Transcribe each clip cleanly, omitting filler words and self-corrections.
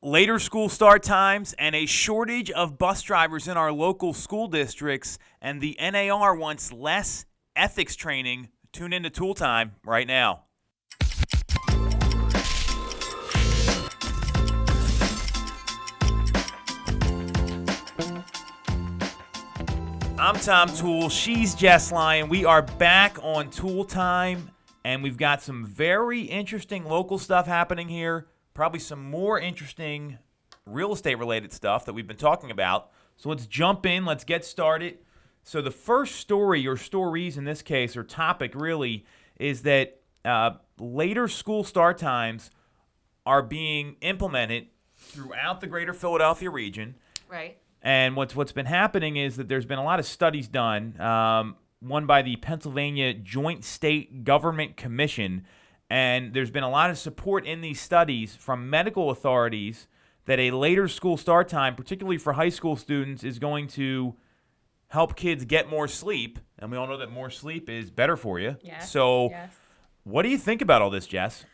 later school start times and a shortage of bus drivers in our local school districts, and the NAR wants less ethics training. Tune into Toole Time right now. I'm Tom Toole. She's Jess Lion. We are back on Toole Time, and we've got some very interesting local stuff happening here. Probably some more interesting real estate-related stuff that we've been talking about. So let's jump in. Let's get started. So the first story, or stories in this case, or topic really, is that later school start times are being implemented throughout the greater Philadelphia region. Right. And what's been happening is that there's been a lot of studies done, one by the Pennsylvania Joint State Government Commission, and there's been a lot of support in these studies from medical authorities that a later school start time, particularly for high school students, is going to help kids get more sleep. And we all know that more sleep is better for you. Yes. So yes. What do you think about all this, Jess?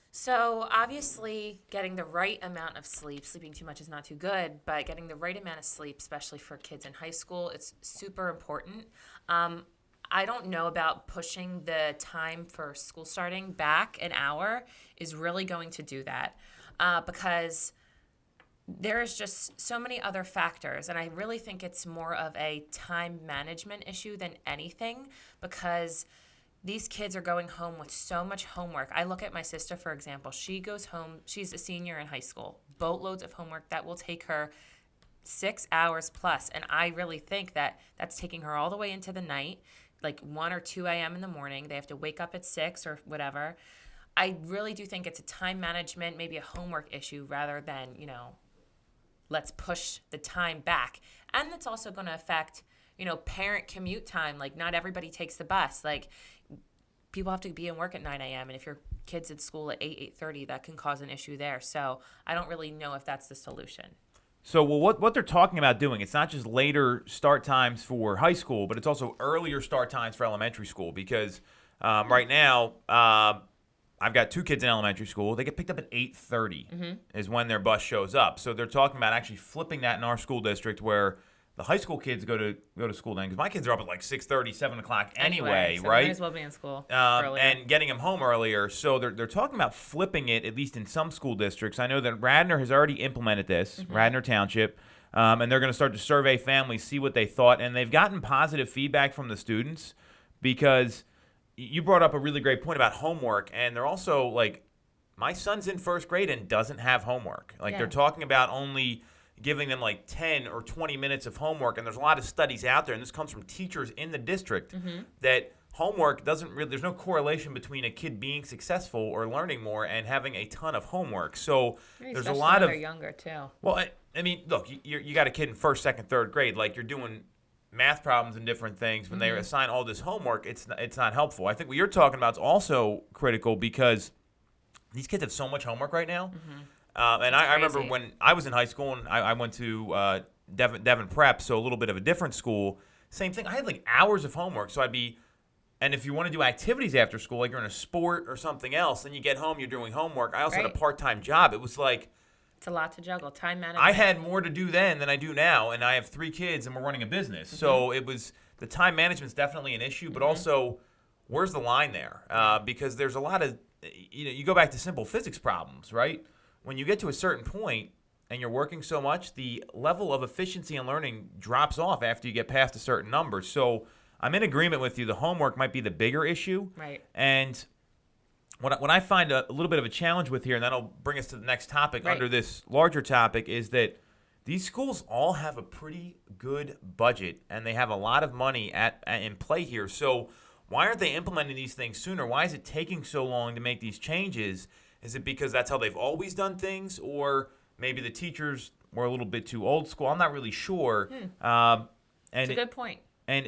So obviously getting the right amount of sleep, sleeping too much is not too good, but getting the right amount of sleep, especially for kids in high school, it's super important. I don't know about pushing the time for school starting back an hour is really going to do that because there is just so many other factors. And I really think it's more of a time management issue than anything because these kids are going home with so much homework. I look at my sister, for example. She goes home. She's a senior in high school. Boatloads of homework that will take her 6 hours plus. And I really think that that's taking her all the way into the night, like 1 or 2 a.m. in the morning. They have to wake up at 6 or whatever. I really do think it's a time management, maybe a homework issue rather than, let's push the time back. And it's also going to affect, parent commute time. Like, not everybody takes the bus. Like, people have to be in work at 9 a.m. And if your kid's at school at 8:30, that can cause an issue there. So I don't really know if that's the solution. So, what they're talking about doing, it's not just later start times for high school, but it's also earlier start times for elementary school because right now I've got 2 kids in elementary school. They get picked up at 8:30 is when their bus shows up. So they're talking about actually flipping that in our school district where the high school kids go to school then, because my kids are up at like 6:30, 7 o'clock anyway, so right? Might as well be in school earlier. And getting them home earlier. So they're talking about flipping it, at least in some school districts. I know that Radnor has already implemented this, Radnor Township, and they're going to start to survey families, see what they thought. And they've gotten positive feedback from the students because you brought up a really great point about homework. And they're also like, my son's in first grade and doesn't have homework. Like they're talking about only giving them like 10 or 20 minutes of homework. And there's a lot of studies out there, and this comes from teachers in the district, that homework doesn't really, there's no correlation between a kid being successful or learning more and having a ton of homework. So there's a lot of. They're younger too. Well, I mean, look, you got a kid in first, second, third grade. Like, you're doing math problems and different things. When they assign all this homework, it's not helpful. I think what you're talking about is also critical because these kids have so much homework right now. And I remember when I was in high school and I went to Devon Prep, so a little bit of a different school. Same thing. I had like hours of homework. So and if you want to do activities after school, like you're in a sport or something else, then you get home, you're doing homework. I also had a part-time job. It was like, it's a lot to juggle. Time management. I had more to do then than I do now, and I have 3 kids and we're running a business. So the time management's definitely an issue, but also where's the line there? Because there's a lot of, you go back to simple physics problems, right? When you get to a certain point and you're working so much, the level of efficiency and learning drops off after you get past a certain number. So I'm in agreement with you. The homework might be the bigger issue. Right. And what I find a little bit of a challenge with here, and that'll bring us to the next topic under this larger topic, is that these schools all have a pretty good budget and they have a lot of money in play here. So why aren't they implementing these things sooner? Why is it taking so long to make these changes? Is it because that's how they've always done things, or maybe the teachers were a little bit too old school? I'm not really sure. That's a good point. And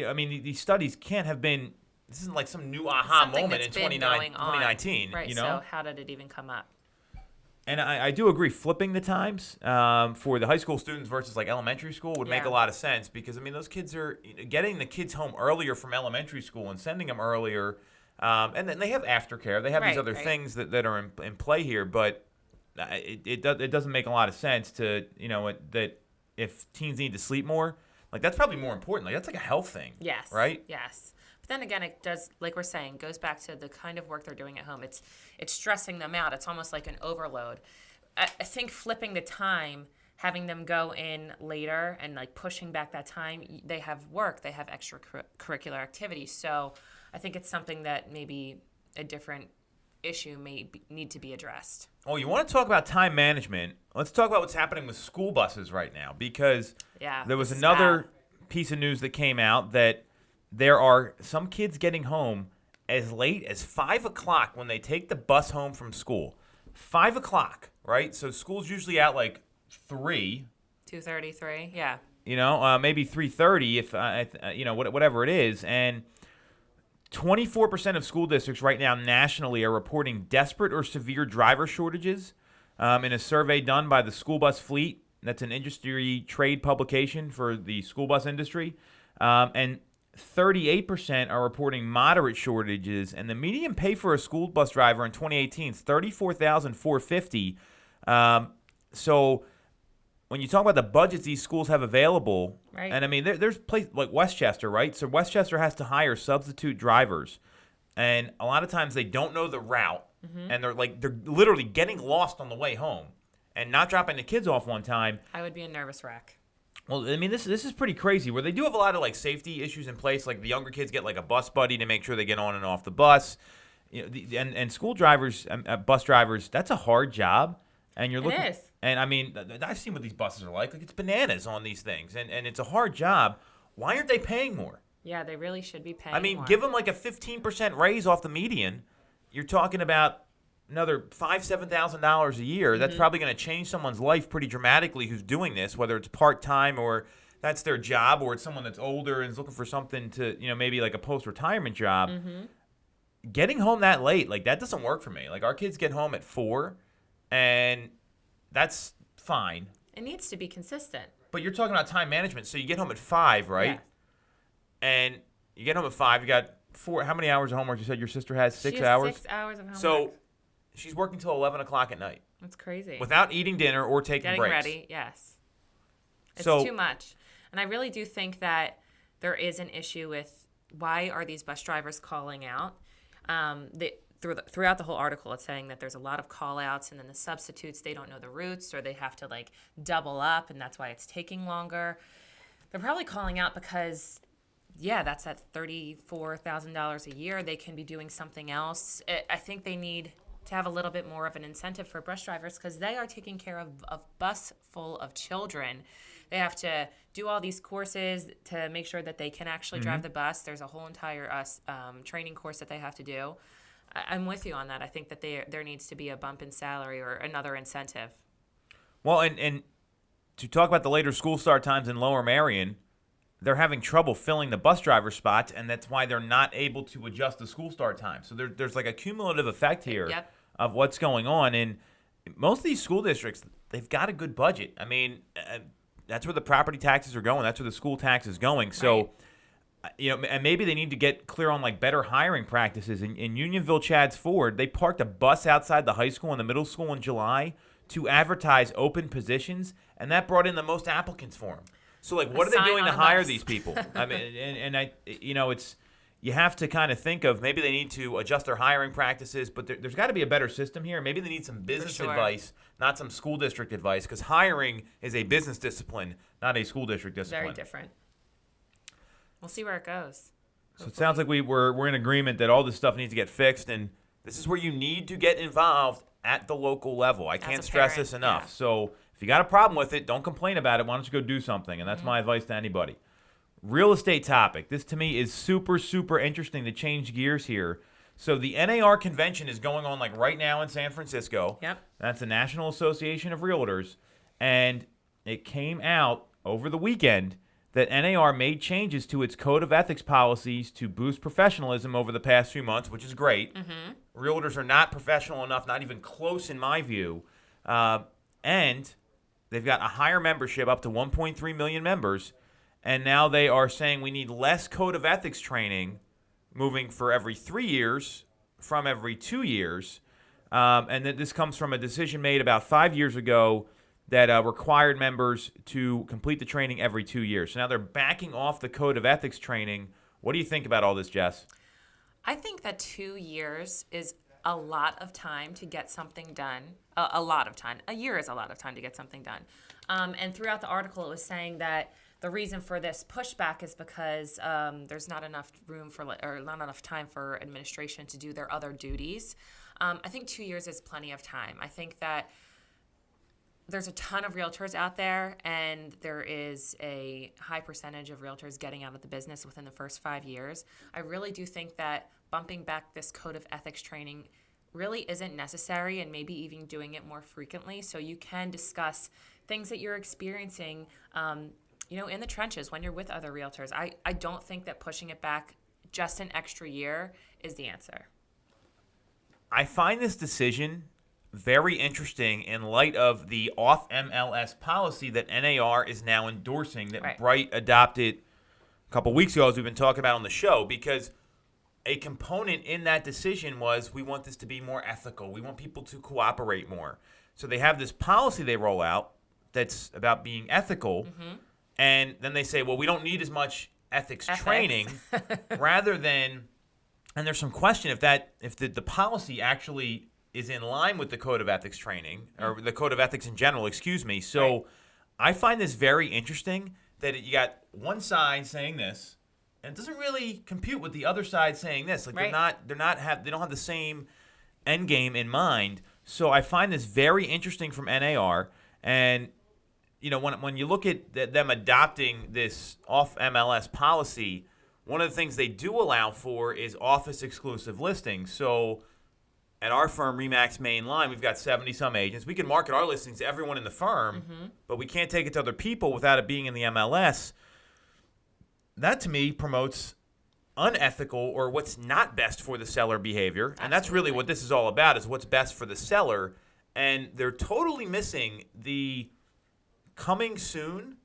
I mean, these studies can't have been. This isn't like some new aha moment in 2019. Right. So how did it even come up? And I do agree, flipping the times for the high school students versus like elementary school would make a lot of sense because, I mean, those kids are getting the kids home earlier from elementary school and sending them earlier. And then they have aftercare. They have these other things that are in play here. But it doesn't make a lot of sense to, that if teens need to sleep more, like that's probably more important. Like that's like a health thing. Yes. Right? Yes. But then again, it does, like we're saying, goes back to the kind of work they're doing at home. It's stressing them out. It's almost like an overload. I think flipping the time, having them go in later and like pushing back that time, they have work, they have extracurricular activities. So I think it's something that maybe a different issue need to be addressed. Oh, you want to talk about time management? Let's talk about what's happening with school buses right now, because there was another piece of news that came out that there are some kids getting home as late as 5 o'clock when they take the bus home from school. 5 o'clock, right? So school's usually out like 3. 2:33, yeah. Maybe 3:30 if, whatever it is. And 24% of school districts right now nationally are reporting desperate or severe driver shortages. In a survey done by the School Bus Fleet, that's an industry trade publication for the school bus industry, and 38% are reporting moderate shortages, and the median pay for a school bus driver in 2018 is $34,450. So when you talk about the budgets these schools have available, right. And I mean, there's places like Westchester, right? So Westchester has to hire substitute drivers, and a lot of times they don't know the route, and they're literally getting lost on the way home and not dropping the kids off one time. I would be a nervous wreck. Well, I mean, this is pretty crazy, where they do have a lot of like safety issues in place. Like the younger kids get like a bus buddy to make sure they get on and off the bus. And school drivers, bus drivers, that's a hard job. And you're looking. It is. And I mean, I've seen what these buses are like. Like it's bananas on these things, and it's a hard job. Why aren't they paying more? Yeah, they really should be paying. I mean, more. Give them like a 15% raise off the median. You're talking about another $7,000 a year. That's probably going to change someone's life pretty dramatically who's doing this, whether it's part-time or that's their job, or it's someone that's older and is looking for something to, maybe like a post-retirement job. Getting home that late, like that doesn't work for me. Like our kids get home at 4, and that's fine. It needs to be consistent. But you're talking about time management. So you get home at 5, right? Yeah. And you get home at 5, you got 4, how many hours of homework? You said your sister has 6 hours? 6 hours of homework. So she's working till 11 o'clock at night. That's crazy. Without eating dinner or taking breaks. Getting ready, yes. It's too much. And I really do think that there is an issue with why are these bus drivers calling out? Throughout the whole article, it's saying that there's a lot of call-outs, and then the substitutes, they don't know the routes, or they have to like double up, and that's why it's taking longer. They're probably calling out because, that's at $34,000 a year. They can be doing something else. I think they need to have a little bit more of an incentive for bus drivers, because they are taking care of a bus full of children. They have to do all these courses to make sure that they can actually drive the bus. There's a whole entire training course that they have to do. I'm with you on that. I think that there needs to be a bump in salary or another incentive. Well, and to talk about the later school start times in Lower Merion, they're having trouble filling the bus driver spots, and that's why they're not able to adjust the school start time. So there's like a cumulative effect here of what's going on. And most of these school districts, they've got a good budget. I mean, that's where the property taxes are going. That's where the school tax is going. So. Right. And maybe they need to get clear on like better hiring practices. In Unionville, Chadds Ford, they parked a bus outside the high school and the middle school in July to advertise open positions, and that brought in the most applicants for them. So like, what are they doing to hire these people? I mean, it's you have to kind of think of maybe they need to adjust their hiring practices, but there's got to be a better system here. Maybe they need some business advice, not some school district advice, because hiring is a business discipline, not a school district discipline. Very different. We'll see where it goes. So it sounds like we're in agreement that all this stuff needs to get fixed, and this is where you need to get involved at the local level. I can't stress this enough. Yeah. So if you got a problem with it, don't complain about it. Why don't you go do something? And that's my advice to anybody. Real estate topic. This to me is super, super interesting to change gears here. So the NAR convention is going on like right now in San Francisco. Yep. That's the National Association of Realtors. And it came out over the weekend that NAR made changes to its code of ethics policies to boost professionalism over the past few months, which is great. Realtors are not professional enough, not even close in my view. And they've got a higher membership, up to 1.3 million members. And now they are saying we need less code of ethics training, moving for every 3 years from every 2 years. And this comes from a decision made about 5 years ago that required members to complete the training every 2 years. So now they're backing off the code of ethics training. What do you think about all this, Jess? I think that 2 years is a lot of time to get something done. A lot of time. A year is a lot of time to get something done. And throughout the article, it was saying that the reason for this pushback is because there's not enough room for, or not enough time for administration to do their other duties. I think 2 years is plenty of time. I think that there's a ton of realtors out there, and there is a high percentage of realtors getting out of the business within the first 5 years. I really do think that bumping back this code of ethics training really isn't necessary, and maybe even doing it more frequently so you can discuss things that you're experiencing in the trenches when you're with other realtors. I don't think that pushing it back just an extra year is the answer. I find this decision very interesting in light of the off MLS policy that NAR is now endorsing that Right. Bright adopted a couple weeks ago, as we've been talking about on the show, because a component in that decision was we want this to be more ethical. We want people to cooperate more. So they have this policy they roll out that's about being ethical, and then they say, well, we don't need as much ethics training, rather than, and there's some question if the policy actually is in line with the code of ethics training, or the code of ethics in general, excuse me. So Right. I find this very interesting that you got one side saying this, and it doesn't really compute with the other side saying this. Like Right. they don't have the same end game in mind. So I find this very interesting from NAR. And when you look at them adopting this off MLS policy, one of the things they do allow for is office exclusive listings. So at our firm, Remax Main Line, we've got 70-some agents. We can market our listings to everyone in the firm, but we can't take it to other people without it being in the MLS. That, to me, promotes unethical or what's not best for the seller behavior. Absolutely. And that's really what this is all about, is what's best for the seller. And they're totally missing the coming soon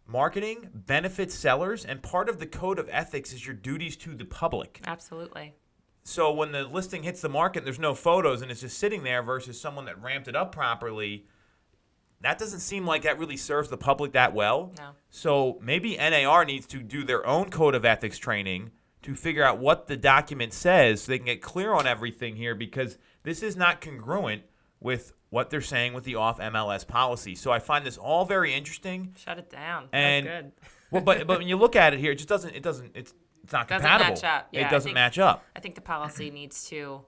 marketing benefits sellers. And part of the code of ethics is your duties to the public. Absolutely. So when the listing hits the market, there's no photos and it's just sitting there versus someone that ramped it up properly. That doesn't seem like that really serves the public that well. No. So maybe NAR needs to do their own code of ethics training to figure out what the document says so they can get clear on everything here, because this is not congruent with what they're saying with the off MLS policy. So I find this all very interesting. Shut it down. And That's good. well, but when you look at it here, it just doesn't. It's not compatible. Doesn't match up. Yeah, it doesn't match up. I think the policy needs to.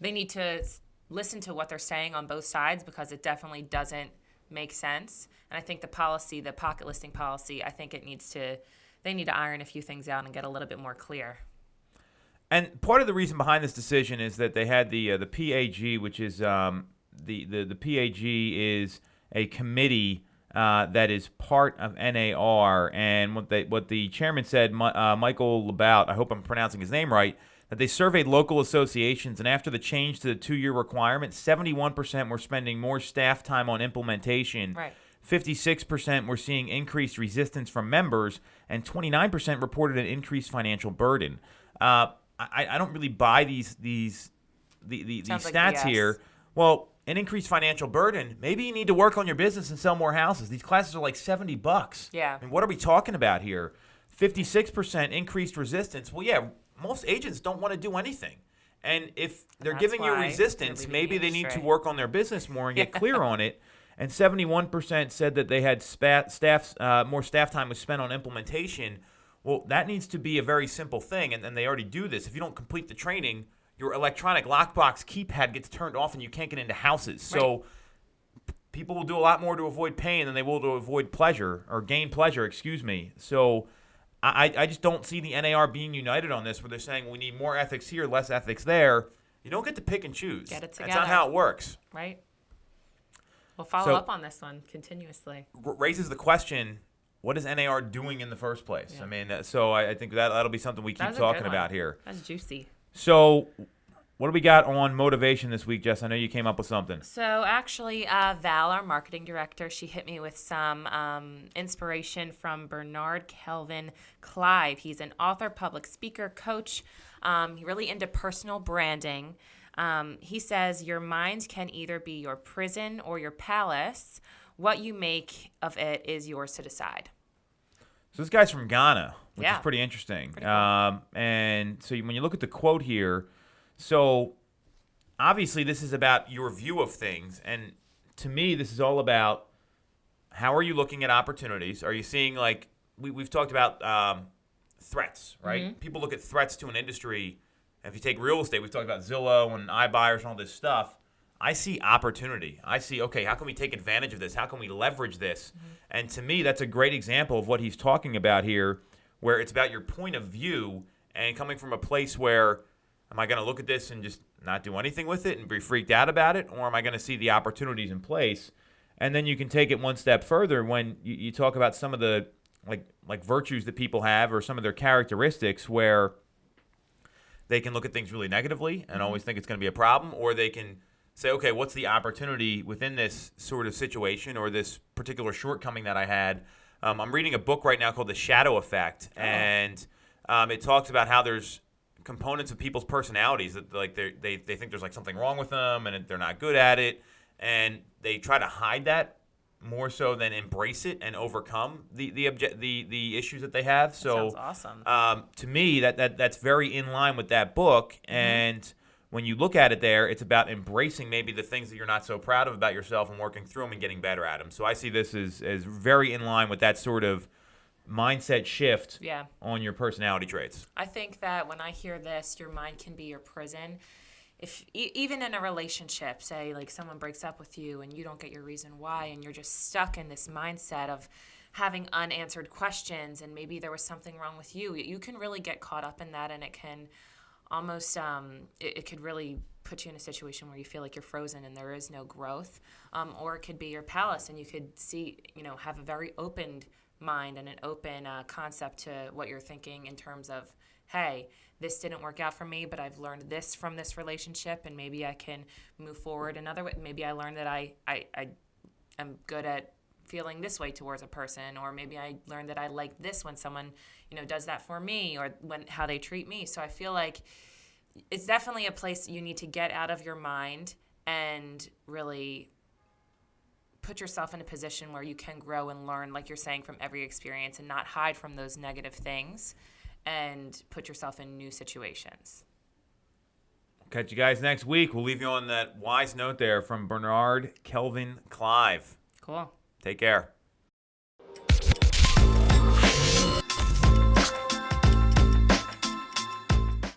They need to listen to what they're saying on both sides, because it definitely doesn't make sense. And I think the policy, the pocket listing policy, I think they need to iron a few things out and get a little bit more clear. And part of the reason behind this decision is that they had the PAG, which is the PAG is a committee that is part of NAR, and what the chairman said, Michael Labout, I hope I'm pronouncing his name right, that they surveyed local associations, and after the change to the 2-year requirement, 71% were spending more staff time on implementation. Right. 56% were seeing increased resistance from members, and 29% reported an increased financial burden. I don't really buy these Sounds like stats BS. here. Well, an increased financial burden. Maybe you need to work on your business and sell more houses. These classes are like $70. Yeah. I mean, what are we talking about here? 56% increased resistance. Well, yeah, most agents don't want to do anything. And if they're That's giving you why resistance, they're leaving maybe the they need to industry. work on their business more and get clear on it. And 71% said that they had more staff time was spent on implementation. Well, that needs to be a very simple thing, and they already do this. If you don't complete the training, your electronic lockbox keypad gets turned off and you can't get into houses. So people will do a lot more to avoid pain than they will to avoid pleasure, or gain pleasure, excuse me. So I just don't see the NAR being united on this, where they're saying we need more ethics here, less ethics there. You don't get to pick and choose. Get it That's not together. how it works. Right? We'll follow So- up on this one continuously. Raises the question, what is NAR doing in the first place? Yeah. I mean, so I think that'll be something we That keep was a good talking one. about here. That's juicy. So what do we got on motivation this week, Jess? I know you came up with something. So actually, Val, our marketing director, she hit me with some inspiration from Bernard Kelvin Clive. He's an author, public speaker, coach. He's really into personal branding. He says, your mind can either be your prison or your palace. What you make of it is yours to decide. So this guy's from Ghana, which is Yeah. pretty interesting. Pretty cool. And so when you look at the quote here, so obviously this is about your view of things. And to me, this is all about how are you looking at opportunities? Are you seeing, like, we've talked about threats, right? Mm-hmm. People look at threats to an industry. If you take real estate, we've talked about Zillow and iBuyers and all this stuff. I see opportunity. I see, okay, how can we take advantage of this? How can we leverage this? Mm-hmm. And to me, that's a great example of what he's talking about here, where it's about your point of view and coming from a place where, am I going to look at this and just not do anything with it and be freaked out about it? Or am I going to see the opportunities in place? And then you can take it one step further when you talk about some of the like virtues that people have or some of their characteristics where they can look at things really negatively and always think it's going to be a problem, or they can say, okay, what's the opportunity within this sort of situation or this particular shortcoming that I had? I'm reading a book right now called The Shadow Effect, and it talks about how there's components of people's personalities that like they think there's like something wrong with them and they're not good at it, and they try to hide that more so than embrace it and overcome the issues that they have. So That sounds awesome. to me, that's very in line with that book. Mm-hmm. And when you look at it there, it's about embracing maybe the things that you're not so proud of about yourself and working through them and getting better at them. So I see this as very in line with that sort of mindset shift on your personality traits. I think that when I hear this, your mind can be your prison. If even in a relationship, say like someone breaks up with you and you don't get your reason why, and you're just stuck in this mindset of having unanswered questions, and maybe there was something wrong with you, you can really get caught up in that, and it can almost it could really put you in a situation where you feel like you're frozen and there is no growth. Or it could be your palace, and you could have a very open mind and an open concept to what you're thinking in terms of, hey, this didn't work out for me, but I've learned this from this relationship, and maybe I can move forward another way. Maybe I learned that I am good at feeling this way towards a person, or maybe I learned that I like this when someone, does that for me, or how they treat me. So I feel like it's definitely a place you need to get out of your mind and really put yourself in a position where you can grow and learn, like you're saying, from every experience, and not hide from those negative things, and put yourself in new situations. Catch you guys next week. We'll leave you on that wise note there from Bernard, Kelvin, Clive. Cool. Take care.